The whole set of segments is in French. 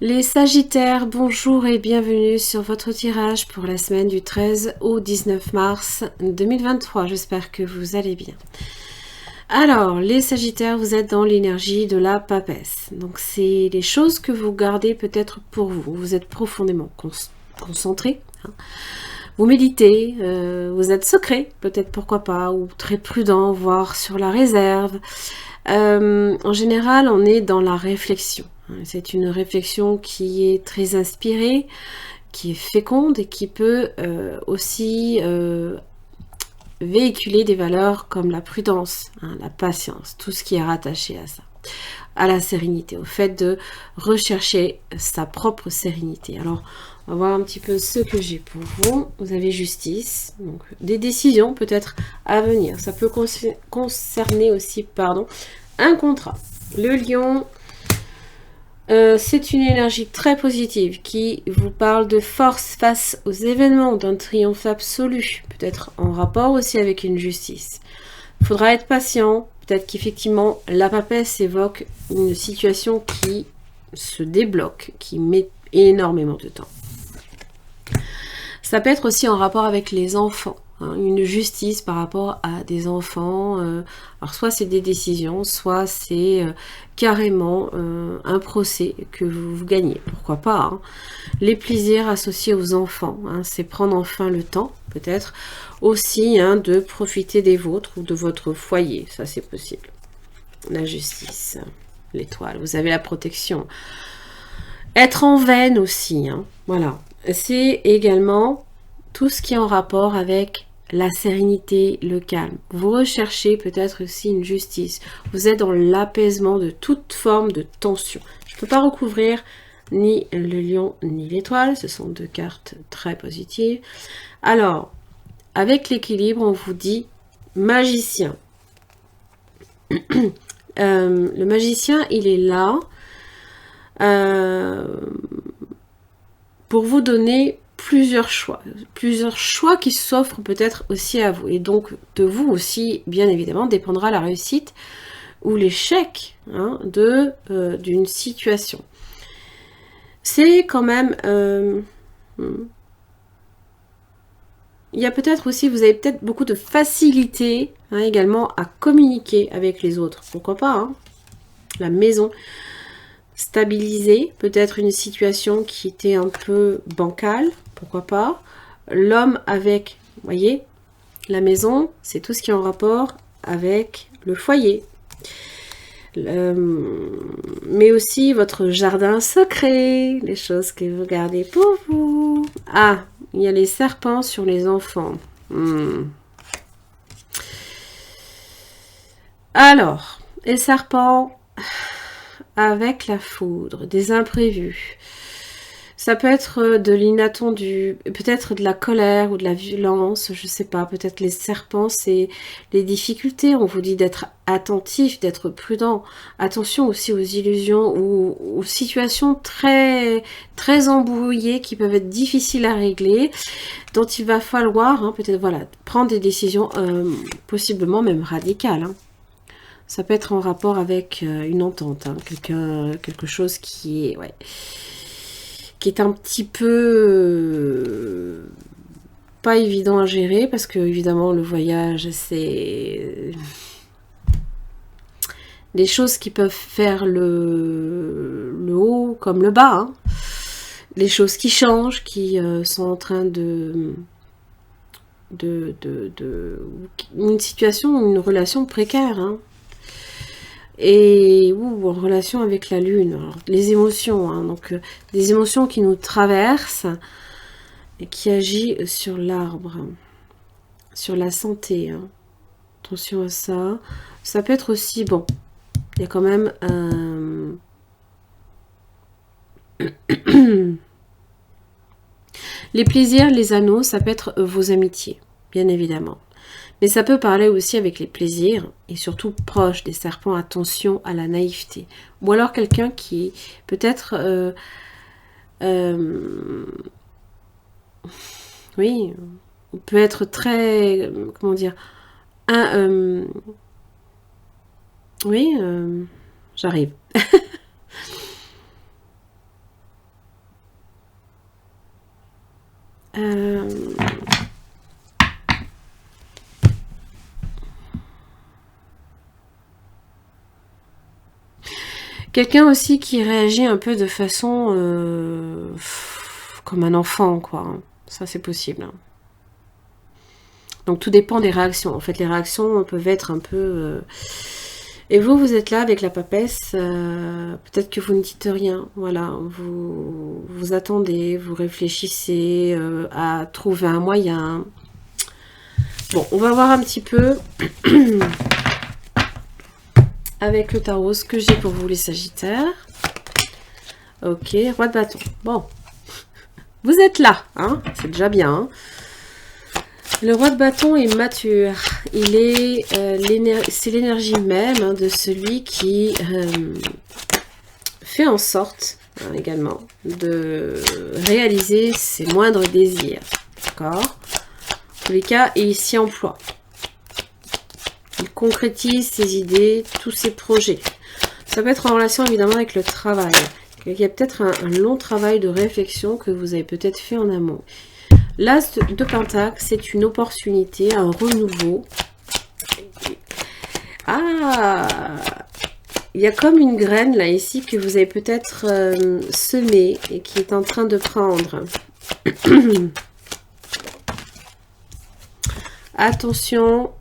Les Sagittaires, bonjour et bienvenue sur votre tirage pour la semaine du 13 au 19 mars 2023. J'espère que vous allez bien. Alors, les Sagittaires, vous êtes dans l'énergie de la papesse. Donc, c'est les choses que vous gardez peut-être pour vous. Vous êtes profondément concentré. Vous méditez, vous êtes secret, peut-être pourquoi pas, ou très prudent, voire sur la réserve. En général, on est dans la réflexion. C'est une réflexion qui est très inspirée, qui est féconde et qui peut aussi véhiculer des valeurs comme la prudence, la patience, tout ce qui est rattaché à ça, à la sérénité, au fait de rechercher sa propre sérénité. Alors, on va voir un petit peu ce que j'ai pour vous. Vous avez justice, donc des décisions peut-être à venir. Ça peut concerner aussi, un contrat. Le lion, c'est une énergie très positive qui vous parle de force face aux événements, d'un triomphe absolu, peut-être en rapport aussi avec une justice. Il faudra être patient, peut-être qu'effectivement la papesse évoque une situation qui se débloque, qui met énormément de temps. Ça peut être aussi en rapport avec les enfants, une justice par rapport à des enfants. Alors soit c'est des décisions, soit c'est carrément un procès que vous gagnez, pourquoi pas. Les plaisirs associés aux enfants, c'est prendre enfin le temps, peut-être, aussi de profiter des vôtres ou de votre foyer, ça c'est possible. La justice, l'étoile, vous avez la protection. Être en veine aussi, voilà. C'est également tout ce qui est en rapport avec la sérénité, le calme. Vous recherchez peut-être aussi une justice. Vous êtes dans l'apaisement de toute forme de tension. Je ne peux pas recouvrir ni le lion ni l'étoile. Ce sont deux cartes très positives. Alors, avec l'équilibre, on vous dit magicien. Le magicien, il est là pour vous donner plusieurs choix qui s'offrent peut-être aussi à vous. Et donc, de vous aussi, bien évidemment, dépendra la réussite ou l'échec d'une situation. C'est quand même... il y a peut-être aussi, vous avez peut-être beaucoup de facilité également à communiquer avec les autres. Pourquoi pas la maison. Stabiliser peut-être une situation qui était un peu bancale, pourquoi pas. L'homme avec, vous voyez, la maison, c'est tout ce qui est en rapport avec le foyer. Mais aussi votre jardin secret, les choses que vous gardez pour vous. Ah, il y a les serpents sur les enfants. Alors, les serpents avec la foudre, des imprévus. Ça peut être de l'inattendu, peut-être de la colère ou de la violence, je sais pas. Peut-être les serpents, c'est les difficultés. On vous dit d'être attentif, d'être prudent. Attention aussi aux illusions ou aux situations très, très embrouillées qui peuvent être difficiles à régler, dont il va falloir peut-être prendre des décisions possiblement même radicales. Ça peut être en rapport avec une entente, quelque chose qui est un petit peu pas évident à gérer, parce que évidemment le voyage, c'est des choses qui peuvent faire le haut comme le bas, les choses qui changent, qui sont en train de une situation, une relation précaire, et en relation avec la lune. Alors, les émotions, donc des émotions qui nous traversent et qui agissent sur l'arbre, sur la santé. Attention à ça. Ça peut être aussi, il y a quand même les plaisirs, les anneaux, ça peut être vos amitiés, bien évidemment. Mais ça peut parler aussi avec les plaisirs, et surtout proche des serpents, attention à la naïveté. Ou alors quelqu'un qui peut-être... oui, peut être très... comment dire oui, j'arrive. Quelqu'un aussi qui réagit un peu de façon comme un enfant, quoi. Ça, c'est possible. Donc, tout dépend des réactions. En fait, les réactions peuvent être un peu... Et vous, vous êtes là avec la papesse. Peut-être que vous ne dites rien. Voilà, vous attendez, vous réfléchissez à trouver un moyen. Bon, on va voir un petit peu... avec le tarot, ce que j'ai pour vous les Sagittaires. Ok, roi de bâton. Bon, vous êtes là, hein, c'est déjà bien. Hein. Le roi de bâton est mature. Il est, c'est l'énergie même hein, de celui qui fait en sorte hein, également de réaliser ses moindres désirs. D'accord. En tous les cas, il s'y emploie. Il concrétise ses idées, tous ses projets. Ça peut être en relation évidemment avec le travail. Il y a peut-être un long travail de réflexion que vous avez peut-être fait en amont. L'As de Pentacle, c'est une opportunité, un renouveau. Ah, il y a comme une graine là ici que vous avez peut-être semée et qui est en train de prendre. Attention.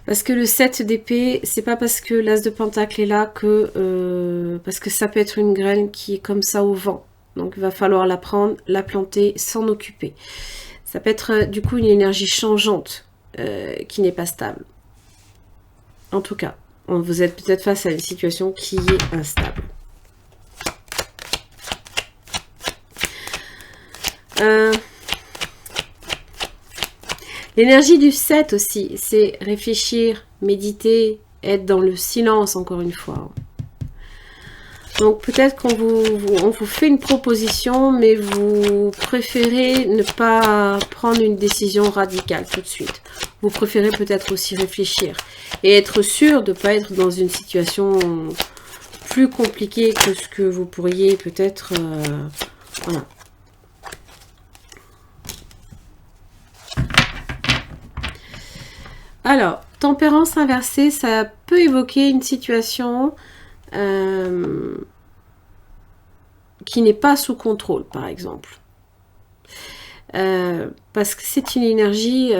Parce que le 7 d'épée, c'est pas parce que l'As de Pentacle est là que... parce que ça peut être une graine qui est comme ça au vent. Donc il va falloir la prendre, la planter, s'en occuper. Ça peut être du coup une énergie changeante qui n'est pas stable. En tout cas, vous êtes peut-être face à une situation qui est instable. L'énergie du 7 aussi, c'est réfléchir, méditer, être dans le silence encore une fois. Donc peut-être qu'on vous fait une proposition, mais vous préférez ne pas prendre une décision radicale tout de suite. Vous préférez peut-être aussi réfléchir et être sûr de ne pas être dans une situation plus compliquée que ce que vous pourriez peut-être... voilà. Alors, tempérance inversée, ça peut évoquer une situation qui n'est pas sous contrôle, par exemple. Parce que c'est une énergie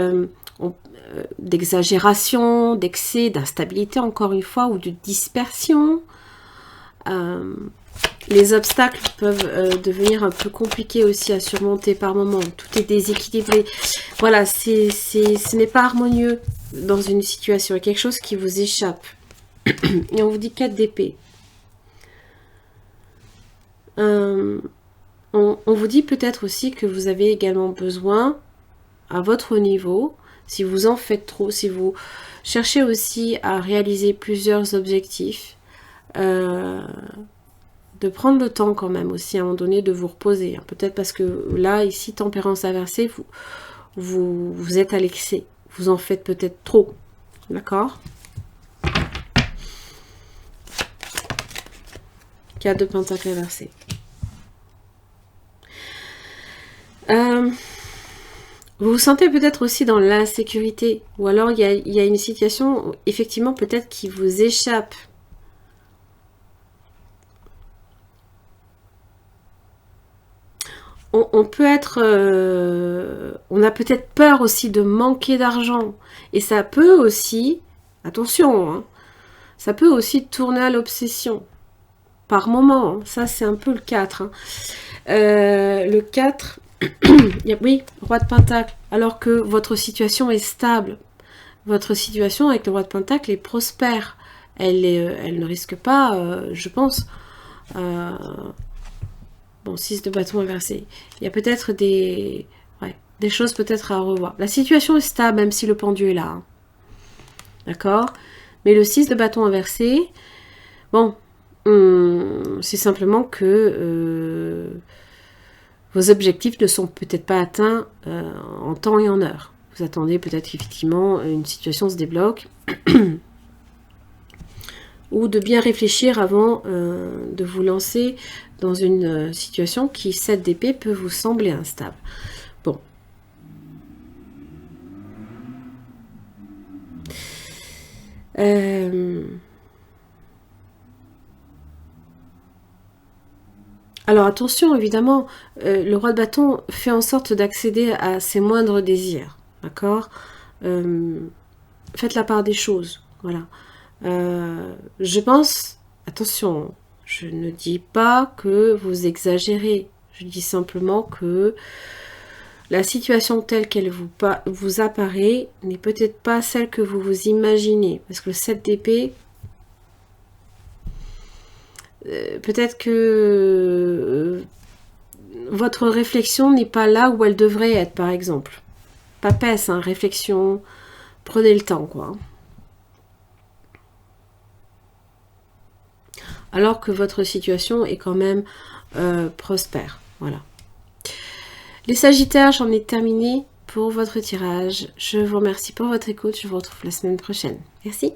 d'exagération, d'excès, d'instabilité, encore une fois, ou de dispersion. Les obstacles peuvent devenir un peu compliqués aussi à surmonter par moment. Tout est déséquilibré. Voilà, ce n'est pas harmonieux dans une situation. Il y a quelque chose qui vous échappe. Et on vous dit 4 d'épée. On vous dit peut-être aussi que vous avez également besoin, à votre niveau, si vous en faites trop, si vous cherchez aussi à réaliser plusieurs objectifs, de prendre le temps quand même aussi à un moment donné de vous reposer. Peut-être parce que là, ici, tempérance inversée, vous êtes à l'excès. Vous en faites peut-être trop. D'accord ? 4 de pentacle inversé. Vous vous sentez peut-être aussi dans l'insécurité. Ou alors il y a une situation, effectivement, peut-être qui vous échappe. On peut être... on a peut-être peur aussi de manquer d'argent. Et ça peut aussi... Attention, hein, ça peut aussi tourner à l'obsession. Par moment. Hein, ça, c'est un peu le 4. Hein. Le 4... oui, roi de Pentacle. Alors que votre situation est stable. Votre situation avec le roi de Pentacle est prospère. Elle ne risque pas, je pense... Bon, 6 de bâton inversé. Il y a peut-être des choses peut-être à revoir. La situation est stable, même si le pendu est là. Hein. D'accord ? Mais le 6 de bâton inversé, bon, c'est simplement que vos objectifs ne sont peut-être pas atteints en temps et en heure. Vous attendez peut-être qu'effectivement une situation se débloque. ou de bien réfléchir avant de vous lancer dans une situation qui, 7 d'épée, peut vous sembler instable. Bon. Alors attention, évidemment, le roi de bâton fait en sorte d'accéder à ses moindres désirs, d'accord? Faites la part des choses, voilà. Je pense, attention, je ne dis pas que vous exagérez, je dis simplement que la situation telle qu'elle vous apparaît n'est peut-être pas celle que vous vous imaginez, parce que le 7 d'épée, peut-être que votre réflexion n'est pas là où elle devrait être, par exemple. Papesse, hein, réflexion, prenez le temps, quoi. Alors que votre situation est quand même prospère, voilà. Les Sagittaires, j'en ai terminé pour votre tirage. Je vous remercie pour votre écoute, je vous retrouve la semaine prochaine. Merci.